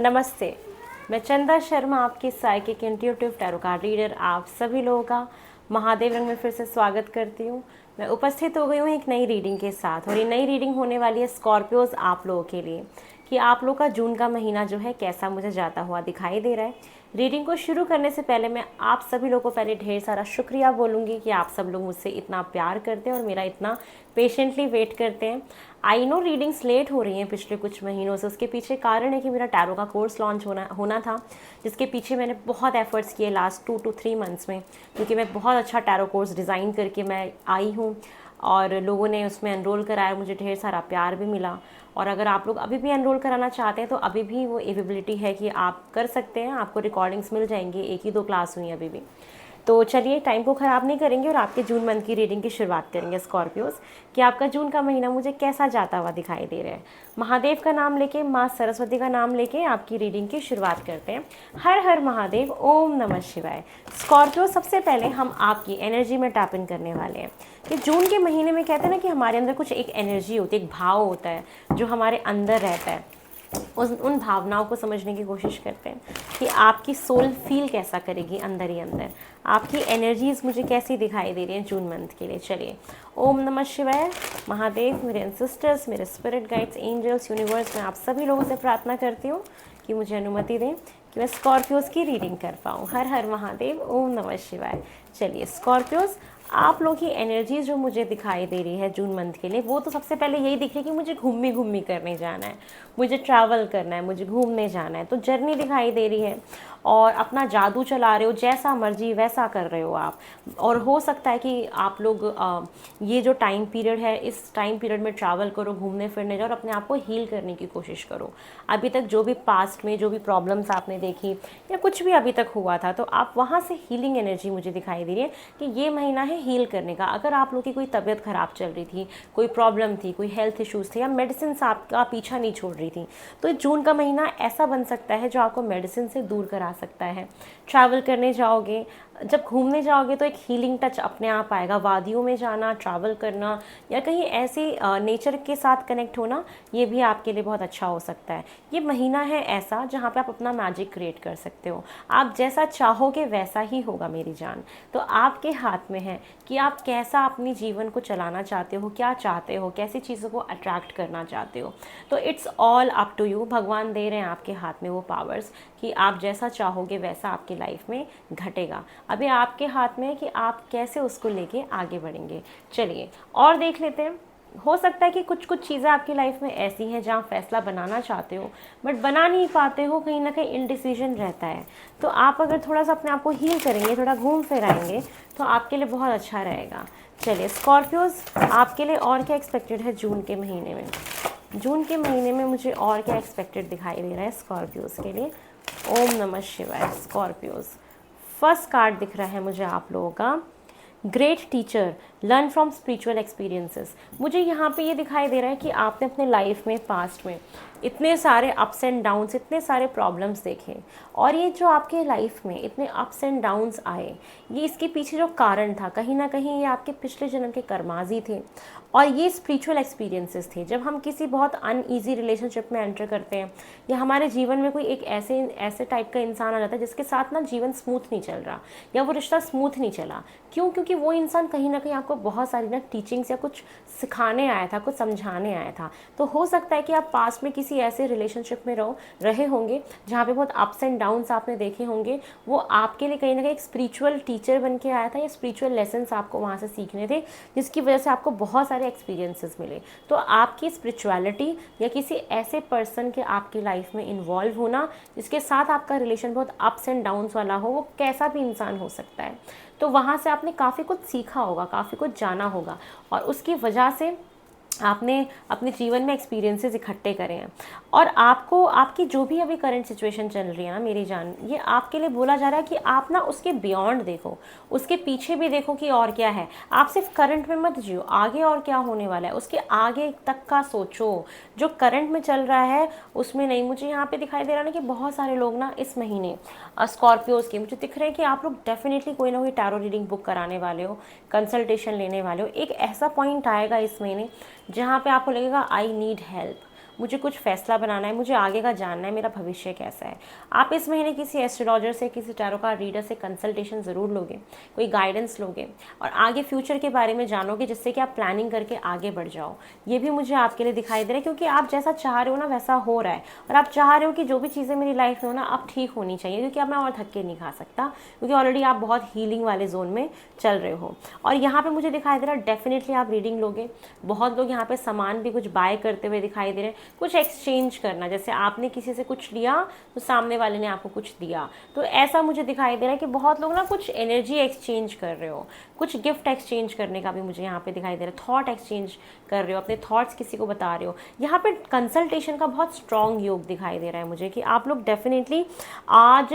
नमस्ते। मैं चंदा शर्मा, आपकी psychic intuitive tarot card reader, आप सभी लोगों का महादेव रंग में फिर से स्वागत करती हूँ। मैं उपस्थित हो गई हूँ एक नई रीडिंग के साथ, और ये नई रीडिंग होने वाली है स्कॉर्पियोज आप लोगों के लिए कि आप लोग का जून का महीना जो है कैसा मुझे जाता हुआ दिखाई दे रहा है। रीडिंग को शुरू करने से पहले मैं आप सभी लोगों को पहले ढेर सारा शुक्रिया बोलूँगी कि आप सब लोग मुझसे इतना प्यार करते हैं और मेरा इतना पेशेंटली वेट करते हैं। आई नो रीडिंग्स लेट हो रही हैं पिछले कुछ महीनों से, उसके पीछे कारण है कि मेरा टैरो का कोर्स लॉन्च होना था, जिसके पीछे मैंने बहुत एफर्ट्स किए लास्ट 2 to 3 मंथ्स में, क्योंकि मैं बहुत अच्छा टैरो कोर्स डिज़ाइन करके मैं आई हूँ और लोगों ने उसमें एनरोल कराया, मुझे ढेर सारा प्यार भी मिला। और अगर आप लोग अभी भी एनरोल कराना चाहते हैं तो अभी भी वो एवेबिलिटी है कि आप कर सकते हैं, आपको रिकॉर्डिंग्स मिल जाएंगी, 1 ही 2 क्लास हुई अभी भी। तो चलिए टाइम को ख़राब नहीं करेंगे और आपके जून मंथ की रीडिंग की शुरुआत करेंगे स्कॉर्पियोज कि आपका जून का महीना मुझे कैसा जाता हुआ दिखाई दे रहा है। महादेव का नाम लेके, माँ सरस्वती का नाम लेके आपकी रीडिंग की शुरुआत करते हैं। हर हर महादेव, ओम नमः शिवाय। स्कॉर्पियो, सबसे पहले हम आपकी एनर्जी में टैप इन करने वाले हैं कि जून के महीने में कहते हैं ना कि हमारे अंदर कुछ एक एनर्जी होती है, एक भाव होता है जो हमारे अंदर रहता है। उन भावनाओं को समझने की कोशिश करते हैं कि आपकी सोल फील कैसा करेगी अंदर ही अंदर, आपकी एनर्जीज़ मुझे कैसी दिखाई दे रही हैं जून मंथ के लिए। चलिए, ओम नमः शिवाय। महादेव, मेरे एंसेस्टर्स, मेरे स्पिरिट गाइड्स, एंजल्स, यूनिवर्स, मैं आप सभी लोगों से प्रार्थना करती हूँ कि मुझे अनुमति दें कि मैं स्कॉर्पियोज की रीडिंग कर पाऊँ। हर हर महादेव, ओम नमः शिवाय। चलिए स्कॉर्पियोज, आप लोग की एनर्जीज जो मुझे दिखाई दे रही है जून मंथ के लिए, वो तो सबसे पहले यही दिख रही है कि मुझे घूमी करने जाना है, मुझे ट्रैवल करना है, मुझे घूमने जाना है। तो जर्नी दिखाई दे रही है और अपना जादू चला रहे हो, जैसा मर्जी वैसा कर रहे हो आप। और हो सकता है कि आप लोग ये जो टाइम पीरियड है, इस टाइम पीरियड में ट्रैवल करो, घूमने फिरने जाओ और अपने आप को हील करने की कोशिश करो। अभी तक जो भी पास्ट में जो भी प्रॉब्लम्स आपने देखी या कुछ भी अभी तक हुआ था, तो आप वहाँ से हीलिंग एनर्जी मुझे दिखाई दे रही है कि ये महीना है हील करने का। अगर आप लोग की कोई तबीयत ख़राब चल रही थी, कोई प्रॉब्लम थी, कोई हेल्थ इश्यूज़ थे या मेडिसिन आपका पीछा नहीं छोड़ रही थी, तो जून का महीना ऐसा बन सकता है जो आपको मेडिसिन से दूर करा सकता है। ट्रैवल करने जाओगे, जब घूमने जाओगे तो एक हीलिंग टच अपने आप आएगा। वादियों में जाना, ट्रैवल करना या कहीं ऐसी नेचर के साथ कनेक्ट होना, ये भी आपके लिए बहुत अच्छा हो सकता है। ये महीना है ऐसा जहाँ पे आप अपना मैजिक क्रिएट कर सकते हो। आप जैसा चाहोगे वैसा ही होगा मेरी जान। तो आपके हाथ में है कि आप कैसा अपनी जीवन को चलाना चाहते हो, क्या चाहते हो, कैसी चीज़ों को अट्रैक्ट करना चाहते हो। तो it's all up to you. भगवान दे रहे हैं आपके हाथ में वो पावर्स कि आप जैसा चाहोगे वैसा आपकी लाइफ में घटेगा। अभी आपके हाथ में है कि आप कैसे उसको लेके आगे बढ़ेंगे। चलिए और देख लेते हैं। हो सकता है कि कुछ कुछ चीज़ें आपकी लाइफ में ऐसी हैं जहाँ फैसला बनाना चाहते हो बट बना नहीं पाते हो, कहीं ना कहीं इनडिसीजन रहता है। तो आप अगर थोड़ा सा अपने आप को हील करेंगे, थोड़ा घूम फिर आएंगे, तो आपके लिए बहुत अच्छा रहेगा। चलिए स्कॉर्पियोज, आपके लिए और क्या एक्सपेक्टेड है जून के महीने में। जून के महीने में मुझे और क्या एक्सपेक्टेड दिखाई दे रहा है स्कॉर्पियोज के लिए। ओम नमः शिवाय। स्कॉर्पियोज, फर्स्ट कार्ड दिख रहा है मुझे आप लोगों का, great teacher, learn from spiritual experiences. मुझे यहाँ पे ये दिखाई दे रहा है कि आपने अपने लाइफ में पास्ट में इतने सारे अप्स एंड डाउन्स, इतने सारे प्रॉब्लम्स देखे, और ये जो आपके लाइफ में इतने अप्स एंड डाउन्स आए, ये इसके पीछे जो कारण था कहीं ना कहीं ये आपके पिछले जन्म के कर्माजी थे और ये स्पिरिचुअल एक्सपीरियंसेस थे। जब हम किसी बहुत अनईजी रिलेशनशिप में एंटर करते हैं या हमारे जीवन में कोई एक ऐसे टाइप का इंसान आ जाता है जिसके साथ ना जीवन स्मूथ नहीं चल रहा या वो रिश्ता स्मूथ नहीं चला, क्यों? क्योंकि वो इंसान कहीं ना कहीं आपको बहुत सारी ना टीचिंग्स या कुछ सिखाने आया था, कुछ समझाने आया था। तो हो सकता है कि आप पास्ट में किसी ऐसे रिलेशनशिप में रहे होंगे जहाँ पे बहुत अप्स एंड डाउन्स आपने देखे होंगे। वो आपके लिए कहीं ना कहीं एक स्पिरिचुअल टीचर बन के आया था या स्पिरिचुअल लेसन्स आपको वहाँ से सीखने थे, जिसकी वजह से आपको बहुत सारे एक्सपीरियंसेस मिले। तो आपकी स्पिरिचुअलिटी या किसी ऐसे पर्सन के आपकी लाइफ में इन्वॉल्व होना जिसके साथ आपका रिलेशन बहुत अप्स एंड डाउन्स वाला हो, वो कैसा भी इंसान हो सकता है। तो वहाँ से आपने काफ़ी कुछ सीखा होगा, काफ़ी कुछ जाना होगा और उसकी वजह से आपने अपने जीवन में एक्सपीरियंसेस इकट्ठे करे हैं। और आपको आपकी जो भी अभी करंट सिचुएशन चल रही है ना मेरी जान, ये आपके लिए बोला जा रहा है कि आप ना उसके बियॉन्ड देखो, उसके पीछे भी देखो कि और क्या है। आप सिर्फ करंट में मत जियो, आगे और क्या होने वाला है उसके आगे तक का सोचो। जो करंट में चल रहा है उसमें नहीं। मुझे यहाँ पे दिखाई दे रहा है ना कि बहुत सारे लोग ना इस महीने स्कॉर्पियोज के मुझे दिख रहे हैं कि आप लोग डेफिनेटली कोई ना कोई टैरो रीडिंग बुक कराने वाले हो, कंसल्टेशन लेने वाले हो। एक ऐसा पॉइंट आएगा इस महीने जहाँ पे आपको लगेगा आई नीड हेल्प, मुझे कुछ फैसला बनाना है, मुझे आगे का जानना है, मेरा भविष्य कैसा है। आप इस महीने किसी एस्ट्रोलॉजर से, किसी टैरो कार्ड रीडर से कंसल्टेशन ज़रूर लोगे, कोई गाइडेंस लोगे और आगे फ्यूचर के बारे में जानोगे, जिससे कि आप प्लानिंग करके आगे बढ़ जाओ। ये भी मुझे आपके लिए दिखाई दे रहा है, क्योंकि आप जैसा चाह रहे हो ना वैसा हो रहा है, और आप चाह रहे हो कि जो भी चीज़ें मेरी लाइफ में हो ना अब ठीक होनी चाहिए, क्योंकि अब मैं और धक्के नहीं खा सकता, क्योंकि ऑलरेडी आप बहुत हीलिंग वाले जोन में चल रहे हो। और यहाँ पे मुझे दिखाई दे रहा है डेफिनेटली आप रीडिंग लोगे। बहुत लोग यहाँ पे सामान भी कुछ बाय करते हुए दिखाई दे रहे हैं, कुछ एक्सचेंज करना, जैसे आपने किसी से कुछ लिया तो सामने वाले ने आपको कुछ दिया, तो ऐसा मुझे दिखाई दे रहा है कि बहुत लोग ना कुछ एनर्जी एक्सचेंज कर रहे हो, कुछ गिफ्ट एक्सचेंज करने का भी मुझे यहाँ पे दिखाई दे रहा है, थॉट एक्सचेंज कर रहे हो, अपने थॉट्स किसी को बता रहे हो। यहाँ पे कंसल्टेशन का बहुत स्ट्रॉन्ग योग दिखाई दे रहा है मुझे कि आप लोग डेफिनेटली आज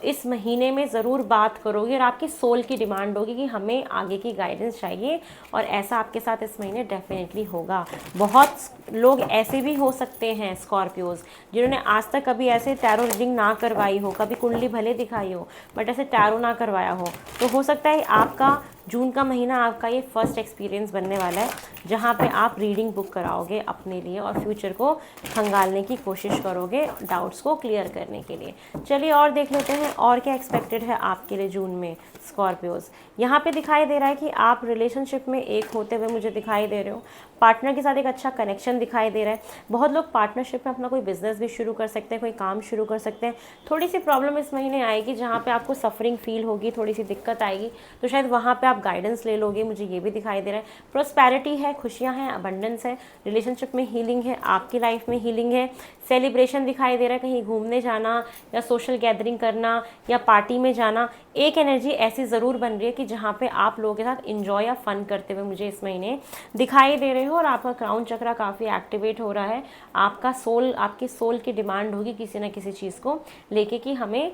इस महीने में ज़रूर बात करोगे और आपकी सोल की डिमांड होगी कि हमें आगे की गाइडेंस चाहिए, और ऐसा आपके साथ इस महीने डेफिनेटली होगा। बहुत लोग ऐसे भी हो सकते हैं स्कॉर्पियोज, जिन्होंने आज तक कभी ऐसे टैरो रीडिंग ना करवाई हो, कभी कुंडली भले दिखाई हो बट ऐसे टैरो ना करवाया हो, तो हो सकता है आपका जून का महीना आपका ये फर्स्ट एक्सपीरियंस बनने वाला है, जहाँ पे आप रीडिंग बुक कराओगे अपने लिए और फ्यूचर को खंगालने की कोशिश करोगे, डाउट्स को क्लियर करने के लिए। चलिए और देख लेते हैं और क्या एक्सपेक्टेड है आपके लिए जून में स्कॉर्पियोज। यहाँ पे दिखाई दे रहा है कि आप रिलेशनशिप में एक होते हुए मुझे दिखाई दे रहे हो, पार्टनर के साथ एक अच्छा कनेक्शन दिखाई दे रहा है। बहुत लोग पार्टनरशिप में अपना कोई बिजनेस भी शुरू कर सकते हैं, कोई काम शुरू कर सकते हैं। थोड़ी सी प्रॉब्लम इस महीने आएगी जहाँ पे आपको सफरिंग फील होगी, थोड़ी सी दिक्कत आएगी, तो शायद वहाँ पे आप गाइडेंस ले लोगे, मुझे ये भी दिखाई दे रहा है। प्रोस्पेरिटी है, खुशियाँ हैं, अबंडेंस है, रिलेशनशिप में हीलिंग है, आपकी लाइफ में हीलिंग है, सेलिब्रेशन दिखाई दे रहा है, कहीं घूमने जाना या सोशल गैदरिंग करना या पार्टी में जाना। एक एनर्जी ऐसी ज़रूर बन रही है कि जहाँ पे आप लोगों के साथ इंजॉय या फन करते हुए मुझे इस महीने दिखाई दे रहे हो, और आपका क्राउन चक्रा काफ़ी एक्टिवेट हो रहा है। आपका सोल, आपकी सोल की डिमांड होगी किसी ना किसी चीज़ को लेके कि हमें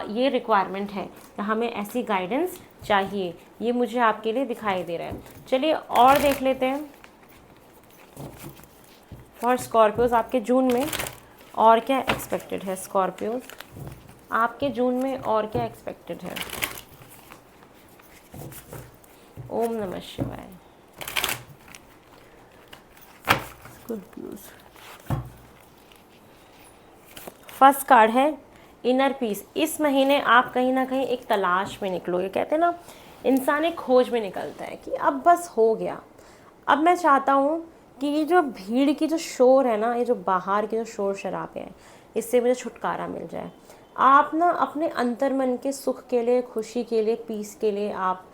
ये रिक्वायरमेंट है, हमें ऐसी गाइडेंस चाहिए, ये मुझे आपके लिए दिखाई दे रहा है। चलिए और देख लेते हैं फॉर स्कॉर्पियोज आपके जून में और क्या एक्सपेक्टेड है। स्कॉर्पियोज आपके जून में और क्या एक्सपेक्टेड है। ओम नमः शिवाय। फर्स्ट कार्ड है इनर पीस। इस महीने आप कहीं ना कहीं एक तलाश में निकलोगे। कहते हैं ना, इंसान एक खोज में निकलता है कि अब बस हो गया, अब मैं चाहता हूँ कि ये जो भीड़ की जो शोर है ना, ये जो बाहर की जो शोर शराबे हैं, इससे मुझे छुटकारा मिल जाए। आप ना अपने अंतर्मन के सुख के लिए, खुशी के लिए, पीस के लिए आप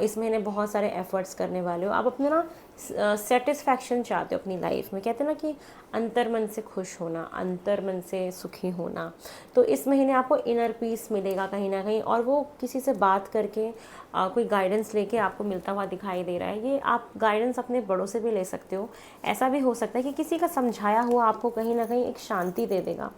इस महीने बहुत सारे एफर्ट्स करने वाले हो। आप अपने ना सेटिस्फैक्शन चाहते हो अपनी लाइफ में। कहते हैं ना कि अंतर्मन से खुश होना, अंतर्मन से सुखी होना। तो इस महीने आपको इनर पीस मिलेगा कहीं ना कहीं, और वो किसी से बात करके कोई गाइडेंस लेके आपको मिलता हुआ दिखाई दे रहा है। ये आप गाइडेंस अपने बड़ों से भी ले सकते हो। ऐसा भी हो सकता है कि किसी का समझाया हुआ आपको कहीं ना कहीं एक शांति दे देगा।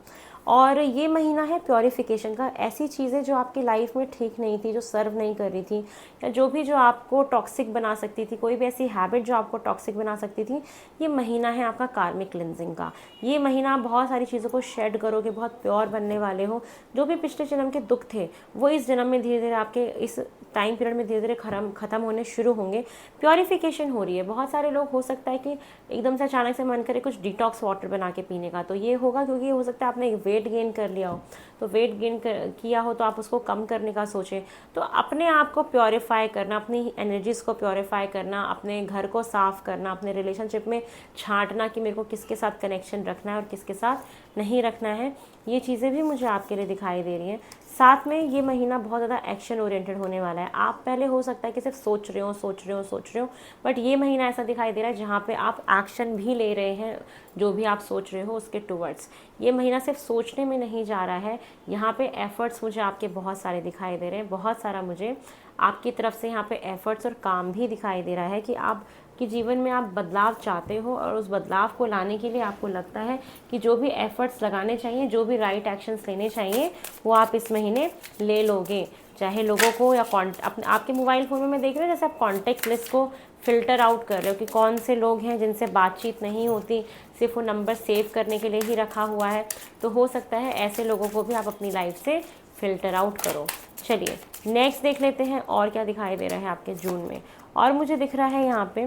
और ये महीना है प्योरिफिकेशन का। ऐसी चीज़ें जो आपकी लाइफ में ठीक नहीं थी, जो सर्व नहीं कर रही थी, या जो भी जो आपको टॉक्सिक बना सकती थी, कोई भी ऐसी हैबिट जो आपको टॉक्सिक बना सकती थी, ये महीना है आपका कार्मिक क्लिनजिंग का। ये महीना आप बहुत सारी चीज़ों को शेड करोगे, बहुत प्योर बनने वाले हो। जो भी पिछले जन्म के दुख थे वो इस जन्म में धीरे धीरे आपके इस टाइम पीरियड में धीरे धीरे ख़त्म होने शुरू होंगे। प्योरिफिकेशन हो रही है। बहुत सारे लोग, हो सकता है कि एकदम से अचानक से मन करे कुछ डिटॉक्स वाटर बना के पीने का, तो ये होगा क्योंकि हो सकता है आपने वेट गेन कर लिया हो। तो वेट गेन किया हो तो आप उसको कम करने का सोचें। तो अपने आप को प्योरीफाई करना, अपनी एनर्जीज़ को प्योरीफाई करना, अपने घर को साफ़ करना, अपने रिलेशनशिप में छांटना कि मेरे को किसके साथ कनेक्शन रखना है और किसके साथ नहीं रखना है, ये चीज़ें भी मुझे आपके लिए दिखाई दे रही हैं। साथ में ये महीना बहुत ज़्यादा एक्शन ओरिएंटेड होने वाला है। आप पहले हो सकता है कि सिर्फ सोच रहे हो, बट ये महीना ऐसा दिखाई दे रहा है जहाँ पे आप एक्शन भी ले रहे हैं, जो भी आप सोच रहे हो उसके टूवर्ड्स। ये महीना सिर्फ सोचने में नहीं जा रहा है, यहाँ पे एफर्ट्स मुझे आपके बहुत सारे दिखाई दे रहे हैं। बहुत सारा मुझे आपकी तरफ से यहाँ पे एफर्ट्स और काम भी दिखाई दे रहा है कि आप कि जीवन में आप बदलाव चाहते हो, और उस बदलाव को लाने के लिए आपको लगता है कि जो भी एफर्ट्स लगाने चाहिए, जो भी राइट एक्शंस लेने चाहिए, वो आप इस महीने ले लोगे। चाहे लोगों को या अपने आपके मोबाइल फ़ोन में मैं देख रही हूँ जैसे आप कॉन्टैक्ट लिस्ट को फ़िल्टर आउट कर रहे हो कि कौन से लोग हैं जिनसे बातचीत नहीं होती, सिर्फ वो नंबर सेव करने के लिए ही रखा हुआ है। तो हो सकता है ऐसे लोगों को भी आप अपनी लाइफ से फ़िल्टर आउट करो। चलिए नेक्स्ट देख लेते हैं और क्या दिखाई दे रहा है आपके जून में। और मुझे दिख रहा है यहाँ पे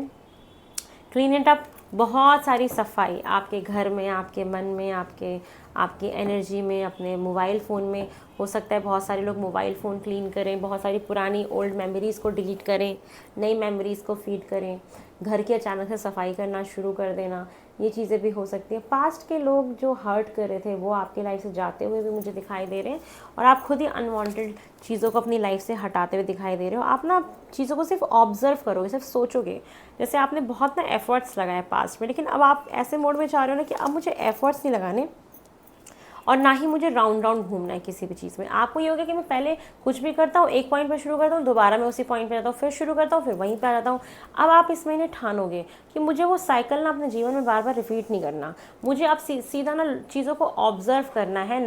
क्लीन इट अप, बहुत सारी सफाई आपके घर में, आपके मन में, आपकी एनर्जी में, अपने मोबाइल फ़ोन में। हो सकता है बहुत सारे लोग मोबाइल फ़ोन क्लीन करें, बहुत सारी पुरानी ओल्ड मेमोरीज़ को डिलीट करें, नई मेमोरीज़ को फीड करें, घर की अचानक से सफाई करना शुरू कर देना, ये चीज़ें भी हो सकती हैं। पास्ट के लोग जो हर्ट कर रहे थे वो आपकी लाइफ से जाते हुए भी मुझे दिखाई दे रहे हैं, और आप खुद ही अनवांटेड चीज़ों को अपनी लाइफ से हटाते हुए दिखाई दे रहे हो। आप ना चीज़ों को सिर्फ ऑब्जर्व करोगे, सिर्फ सोचोगे। जैसे आपने बहुत ना एफर्ट्स लगाए पास्ट में, लेकिन अब आप ऐसे मोड में चाह रहे हो ना कि अब मुझे एफर्ट्स नहीं लगाने और ना ही मुझे राउंड राउंड घूमना है किसी भी चीज़ में। आपको ये होगा कि मैं पहले कुछ भी करता हूँ, एक पॉइंट पर शुरू करता हूँ, दोबारा मैं उसी पॉइंट पर जाता हूँ, फिर शुरू करता हूँ, फिर वहीं पर आ जाता हूँ। अब आप इस महीने ठानोगे कि मुझे वो साइकिल ना अपने जीवन में बार बार रिपीट नहीं करना। मुझे अब सीधा ना चीज़ों को ऑब्जर्व करना है,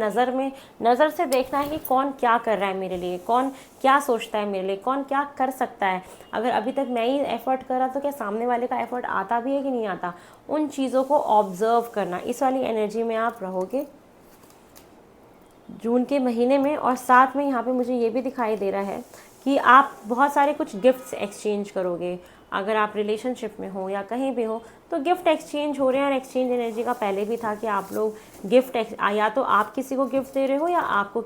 नज़र से देखना है कि कौन क्या कर रहा है मेरे लिए, कौन क्या सोचता है मेरे लिए, कौन क्या कर सकता है। अगर अभी तक मैं ही एफर्ट कर रहा तो क्या सामने वाले का एफर्ट आता भी है कि नहीं आता। उन चीज़ों को ऑब्जर्व करना, इस वाली एनर्जी में आप रहोगे जून के महीने में। और साथ में यहाँ पे मुझे ये भी दिखाई दे रहा है कि आप बहुत सारे कुछ गिफ्ट्स एक्सचेंज करोगे। अगर आप रिलेशनशिप में हो या कहीं भी हो तो गिफ्ट एक्सचेंज हो रहे हैं। और एक्सचेंज एनर्जी का पहले भी था कि आप लोग या तो आप किसी को गिफ्ट दे रहे हो या आपको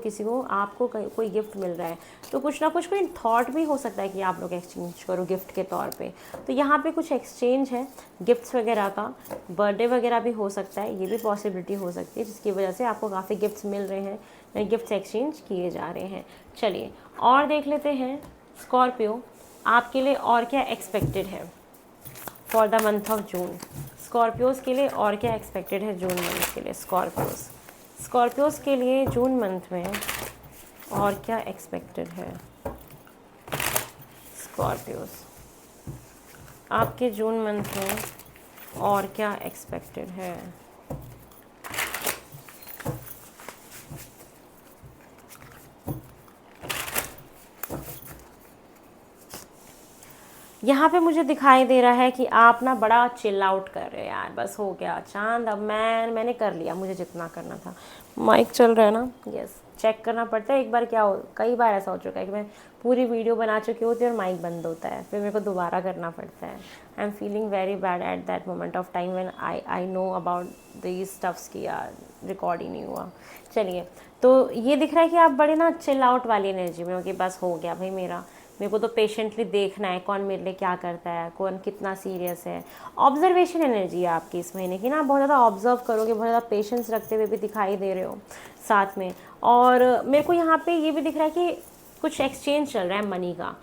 कोई गिफ्ट मिल रहा है। तो कुछ ना कुछ कोई थॉट भी हो सकता है कि आप लोग एक्सचेंज करो गिफ्ट के तौर पे। तो यहाँ पे कुछ एक्सचेंज है गिफ्ट्स वगैरह का, बर्थडे वगैरह भी हो सकता है, ये भी पॉसिबिलिटी हो सकती है जिसकी वजह से आपको काफ़ी गिफ्ट्स मिल रहे हैं, गिफ्ट्स एक्सचेंज किए जा रहे हैं। चलिए और देख लेते हैं स्कॉर्पियो आपके लिए और क्या एक्सपेक्टेड है for the month of June. Scorpios के लिए और क्या एक्सपेक्टेड है जून मंथ के लिए। स्कॉर्पियोज़ के लिए जून मंथ में और क्या एक्सपेक्टेड है। स्कॉर्पियोज़ आपके जून मंथ में और क्या एक्सपेक्टेड है। यहाँ पे मुझे दिखाई दे रहा है कि आप ना बड़ा चिल आउट कर रहे हो यार, बस हो गया चांद, अब मैंने कर लिया मुझे जितना करना था। माइक चल रहा है ना, यस, चेक करना पड़ता है एक बार। कई बार ऐसा हो चुका है कि मैं पूरी वीडियो बना चुकी होती है और माइक बंद होता है, फिर मेरे को दोबारा करना पड़ता है। I am feeling very bad at that moment of time when I know about these stuffs कि यार रिकॉर्ड ही नहीं हुआ। चलिए, तो ये दिख रहा है कि आप बड़े ना चिल आउट वाली एनर्जी में हो कि बस हो गया भाई, मेरे को तो पेशेंटली देखना है कौन मेरे लिए क्या करता है, कौन कितना सीरियस है। ऑब्जर्वेशन एनर्जी है आपकी इस महीने की ना, बहुत ज़्यादा ऑब्जर्व करोगे, बहुत ज़्यादा पेशेंस रखते हुए भी दिखाई दे रहे हो साथ में। और मेरे को यहाँ पे ये भी दिख रहा है कि कुछ एक्सचेंज चल रहा है मनी का,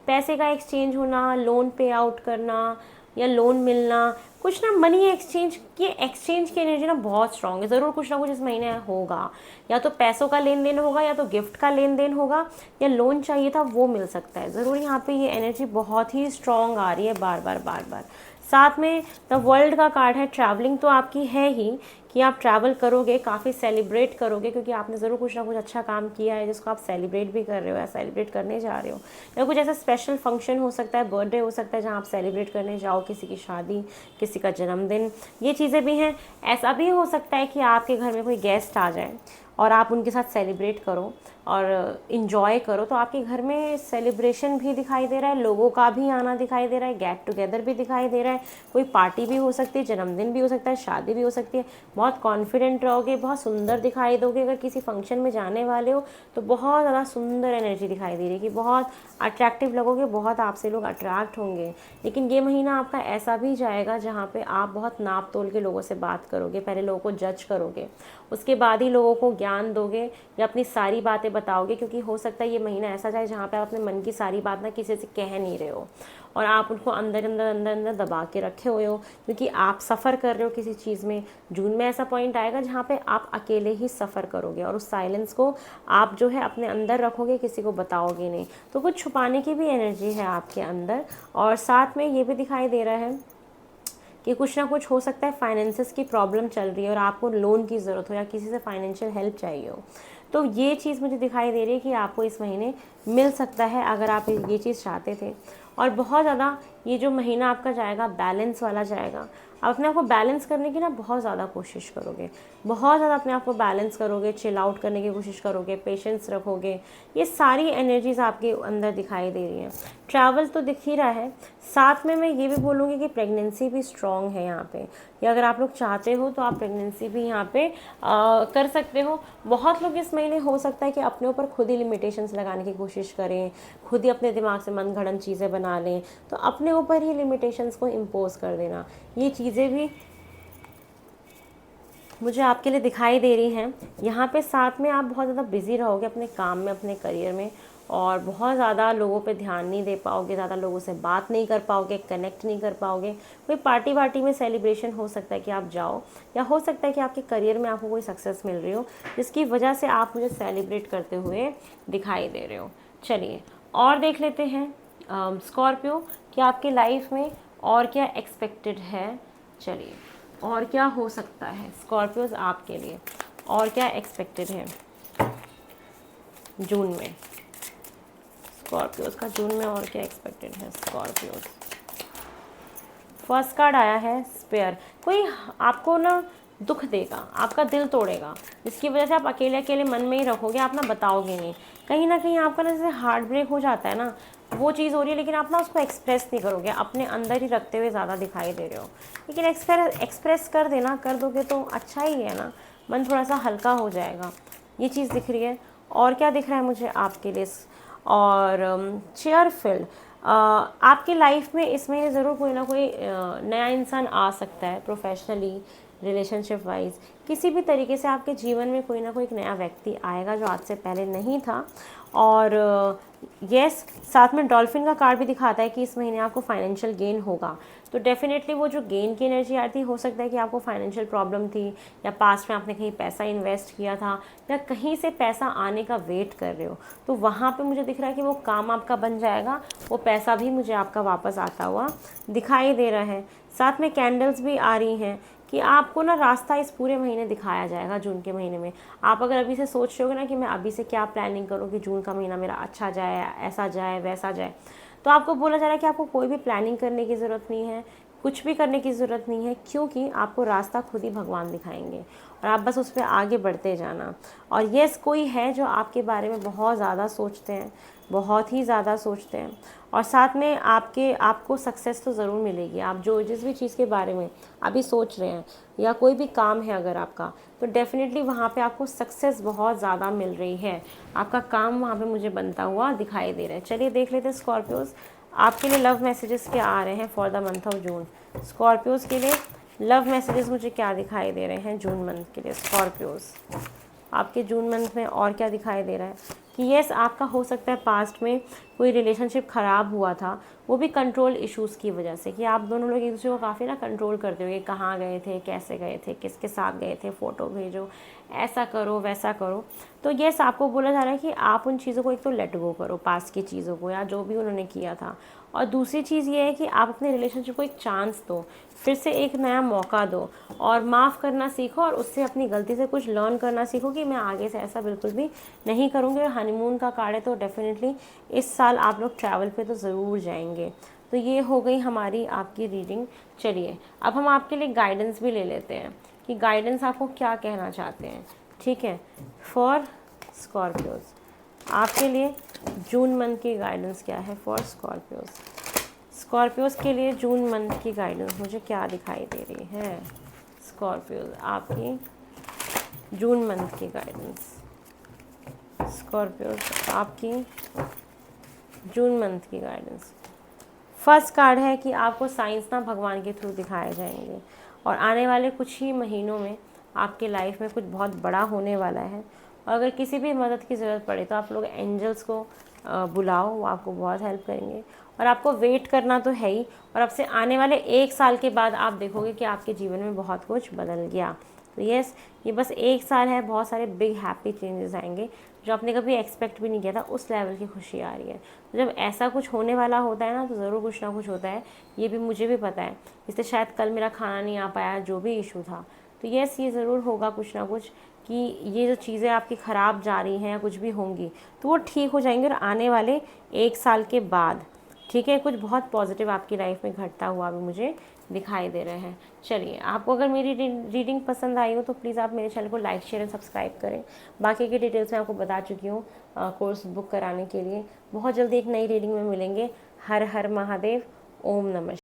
पैसे का एक्सचेंज होना, लोन पे आउट करना या लोन मिलना, कुछ ना मनी एक्सचेंज की एनर्जी ना बहुत स्ट्रांग है। ज़रूर कुछ ना कुछ इस महीने होगा, या तो पैसों का लेन देन होगा, या तो गिफ्ट का लेन देन होगा, या लोन चाहिए था वो मिल सकता है। ज़रूर यहाँ पे ये एनर्जी बहुत ही स्ट्रांग आ रही है बार बार। साथ में द वर्ल्ड का कार्ड है। ट्रैवलिंग तो आपकी है ही कि आप ट्रैवल करोगे, काफ़ी सेलिब्रेट करोगे, क्योंकि आपने ज़रूर कुछ ना कुछ अच्छा काम किया है जिसको आप सेलिब्रेट भी कर रहे हो या सेलिब्रेट करने जा रहे हो। या कुछ ऐसा स्पेशल फंक्शन हो सकता है, बर्थडे हो सकता है जहाँ आप सेलिब्रेट करने जाओ, किसी की शादी, किसी का जन्मदिन, ये चीज़ें भी हैं। ऐसा भी हो सकता है कि आपके घर में कोई गेस्ट आ जाए और आप उनके साथ सेलिब्रेट करो और इन्जॉय करो। तो आपके घर में सेलिब्रेशन भी दिखाई दे रहा है, लोगों का भी आना दिखाई दे रहा है, गेट टुगेदर भी दिखाई दे रहा है, कोई पार्टी भी हो सकती है, जन्मदिन भी हो सकता है, शादी भी हो सकती है। बहुत कॉन्फिडेंट रहोगे, बहुत सुंदर दिखाई दोगे। अगर किसी फंक्शन में जाने वाले हो तो बहुत ज़्यादा सुंदर एनर्जी दिखाई दे रही है कि बहुत अट्रैक्टिव लगोगे, बहुत आपसे लोग अट्रैक्ट होंगे। लेकिन ये महीना आपका ऐसा भी जाएगा जहाँ पे आप बहुत नाप तोल के लोगों से बात करोगे, पहले लोगों को जज करोगे, उसके बाद ही लोगों को ज्ञान दोगे या अपनी सारी बातें बताओगे। क्योंकि हो सकता है ये महीना ऐसा जाए जहाँ पे आप अपने मन की सारी बात ना किसी से कह नहीं रहे हो और आप उनको अंदर दबा के रखे हुए हो, क्योंकि आप सफ़र कर रहे हो किसी चीज़ में। जून में ऐसा पॉइंट आएगा जहाँ पे आप अकेले ही सफ़र करोगे और उस साइलेंस को आप जो है अपने अंदर रखोगे, किसी को बताओगे नहीं। तो कुछ छुपाने की भी एनर्जी है आपके अंदर। और साथ में ये भी दिखाई दे रहा है कि कुछ ना कुछ हो सकता है फाइनेंसेस की प्रॉब्लम चल रही है और आपको लोन की ज़रूरत हो या किसी से फाइनेंशियल हेल्प चाहिए हो। तो ये चीज़ मुझे दिखाई दे रही है कि आपको इस महीने मिल सकता है अगर आप ये चीज़ चाहते थे। और बहुत ज़्यादा ये जो महीना आपका जाएगा बैलेंस वाला जाएगा। आप अपने आप को बैलेंस करने की ना बहुत ज़्यादा कोशिश करोगे, बहुत ज़्यादा अपने आप को बैलेंस करोगे, चिल आउट करने की कोशिश करोगे, पेशेंस रखोगे। ये सारी एनर्जीज़ आपके अंदर दिखाई दे रही हैं। ट्रैवल तो दिख ही रहा है, साथ में मैं ये भी बोलूँगी कि प्रेगनेंसी भी स्ट्रॉन्ग है यहाँ पे, या अगर आप लोग चाहते हो तो आप प्रेगनेंसी भी यहाँ पे कर सकते हो। बहुत लोग इस महीने हो सकता है कि अपने ऊपर खुद ही लिमिटेशंस लगाने की कोशिश करें, खुद ही अपने दिमाग से मनगढ़ंत चीज़ें बना लें, तो अपने ऊपर ही लिमिटेशंस को इम्पोज कर देना, ये चीज़ें भी मुझे आपके लिए दिखाई दे रही हैं यहाँ पे। साथ में आप बहुत ज़्यादा बिजी रहोगे अपने काम में, अपने करियर में, और बहुत ज़्यादा लोगों पे ध्यान नहीं दे पाओगे, ज़्यादा लोगों से बात नहीं कर पाओगे, कनेक्ट नहीं कर पाओगे। कोई पार्टी वार्टी में सेलिब्रेशन हो सकता है कि आप जाओ, या हो सकता है कि आपके करियर में आपको कोई सक्सेस मिल रही हो जिसकी वजह से आप मुझे सेलिब्रेट करते हुए दिखाई दे रहे हो। चलिए और देख लेते हैं स्कॉर्पियो कि आपकी लाइफ में और क्या एक्सपेक्टेड है। चलिए और क्या हो सकता है स्कॉर्पियोज आपके लिए, और क्या एक्सपेक्टेड है जून में, स्कॉर्पियोज का जून में और क्या एक्सपेक्टेड है स्कॉर्पियोज। फर्स्ट कार्ड आया है स्पेयर। कोई आपको ना दुख देगा, आपका दिल तोड़ेगा, जिसकी वजह से आप अकेले अकेले मन में ही रखोगे, आप ना बताओगे नहीं। कहीं ना कहीं आपका ना जैसे हार्ट ब्रेक हो जाता है ना, वो चीज़ हो रही है, लेकिन आप ना उसको एक्सप्रेस नहीं करोगे, अपने अंदर ही रखते हुए ज़्यादा दिखाई दे रहे हो। लेकिन एक्सप्रेस कर देना, कर दोगे तो अच्छा ही है ना, मन थोड़ा सा हल्का हो जाएगा, ये चीज़ दिख रही है। और क्या दिख रहा है मुझे आपके लिए, और चेयरफुल आपकी लाइफ में इस महीने ज़रूर कोई ना कोई नया इंसान आ सकता है, प्रोफेशनली, रिलेशनशिप वाइज, किसी भी तरीके से आपके जीवन में कोई ना कोई एक नया व्यक्ति आएगा जो आज से पहले नहीं था। और यस, साथ में डॉल्फिन का कार्ड भी दिखाता है कि इस महीने आपको फाइनेंशियल गेन होगा। तो डेफिनेटली वो जो गेन की एनर्जी आ रही थी, हो सकता है कि आपको फाइनेंशियल प्रॉब्लम थी, या पास्ट में आपने कहीं पैसा इन्वेस्ट किया था, या कहीं से पैसा आने का वेट कर रहे हो, तो वहाँ पे मुझे दिख रहा है कि वो काम आपका बन जाएगा, वो पैसा भी मुझे आपका वापस आता हुआ दिखाई दे रहा है। साथ में कैंडल्स भी आ रही हैं कि आपको ना रास्ता इस पूरे महीने दिखाया जाएगा जून के महीने में। आप अगर अभी से सोच रहे होगे ना कि मैं अभी से क्या प्लानिंग करूँ कि जून का महीना मेरा अच्छा जाए, ऐसा जाए, वैसा जाए, तो आपको बोला जा रहा है कि आपको कोई भी प्लानिंग करने की ज़रूरत नहीं है, कुछ भी करने की ज़रूरत नहीं है, क्योंकि आपको रास्ता खुद ही भगवान दिखाएंगे और आप बस उस पर आगे बढ़ते जाना। और यस, कोई है जो आपके बारे में बहुत ज़्यादा सोचते हैं, बहुत ही ज़्यादा सोचते हैं, और साथ में आपको सक्सेस तो ज़रूर मिलेगी। आप जो जिस भी चीज़ के बारे में अभी सोच रहे हैं, या कोई भी काम है अगर आपका, तो डेफिनेटली वहाँ पे आपको सक्सेस बहुत ज़्यादा मिल रही है, आपका काम वहाँ पे मुझे बनता हुआ दिखाई दे रहा है। चलिए देख लेते हैं स्कॉर्पियोज आपके लिए लव मैसेजेस क्या आ रहे हैं for the month of June. Scorpios के लिए लव मैसेजेस मुझे क्या दिखाई दे रहे हैं जून मंथ के लिए। स्कॉर्पियोज आपके जून मंथ में और क्या दिखाई दे रहा है कि येस, आपका हो सकता है पास्ट में कोई रिलेशनशिप ख़राब हुआ था, वो भी कंट्रोल इश्यूज़ की वजह से, कि आप दोनों लोग एक दूसरे को काफ़ी ना कंट्रोल करते हो, कहाँ गए थे, कैसे गए थे, किसके साथ गए थे, फ़ोटो भेजो, ऐसा करो, वैसा करो। तो येस, आपको बोला जा रहा है कि आप उन चीज़ों को एक तो लेट गो करो, पास्ट की चीज़ों को, या जो भी उन्होंने किया था। और दूसरी चीज़ ये है कि आप अपने रिलेशनशिप को एक चांस दो, फिर से एक नया मौका दो, और माफ़ करना सीखो, और उससे अपनी गलती से कुछ लर्न करना सीखो कि मैं आगे से ऐसा बिल्कुल भी नहीं करूँगी। और हनीमून का कार्ड है, तो डेफिनेटली इस साल आप लोग ट्रैवल पे तो ज़रूर जाएंगे। तो ये हो गई हमारी आपकी रीडिंग। चलिए अब हम आपके लिए गाइडेंस भी ले लेते हैं कि गाइडेंस आपको क्या कहना चाहते हैं। ठीक है, फॉर स्कॉर्पियोज आपके लिए जून मंथ की गाइडेंस क्या है फॉर स्कॉर्पियोज। स्कॉर्पियोज के लिए जून मंथ की गाइडेंस मुझे क्या दिखाई दे रही है। स्कॉर्पियोज आपकी जून मंथ की गाइडेंस, स्कॉर्पियोज आपकी जून मंथ की गाइडेंस। फर्स्ट कार्ड है कि आपको साइंस ना भगवान के थ्रू दिखाए जाएंगे, और आने वाले कुछ ही महीनों में आपके लाइफ में कुछ बहुत बड़ा होने वाला है। और अगर किसी भी मदद की ज़रूरत पड़े तो आप लोग एंजल्स को बुलाओ, वो आपको बहुत हेल्प करेंगे। और आपको वेट करना तो है ही, और अब से आने वाले 1 साल के बाद आप देखोगे कि आपके जीवन में बहुत कुछ बदल गया। तो यस, ये बस 1 साल है, बहुत सारे बिग हैप्पी चेंजेस आएंगे जो आपने कभी एक्सपेक्ट भी नहीं किया था, उस लेवल की खुशी आ रही है। तो जब ऐसा कुछ होने वाला होता है ना, तो ज़रूर कुछ ना कुछ होता है, ये भी मुझे भी पता है। इसलिए शायद कल मेरा खाना नहीं आ पाया, जो भी इशू था, तो यस, ये ज़रूर होगा कुछ ना कुछ, कि ये जो चीज़ें आपकी ख़राब जा रही हैं या कुछ भी होंगी तो वो ठीक हो जाएंगी। और आने वाले 1 साल के बाद ठीक है, कुछ बहुत पॉजिटिव आपकी लाइफ में घटता हुआ भी मुझे दिखाई दे रहे हैं। चलिए, आपको अगर मेरी रीडिंग पसंद आई हो तो प्लीज़ आप मेरे चैनल को लाइक शेयर एंड सब्सक्राइब करें। बाकी की डिटेल्स मैं आपको बता चुकी हूँ कोर्स बुक कराने के लिए। बहुत जल्दी एक नई रीडिंग में मिलेंगे। हर हर महादेव, ओम नमः।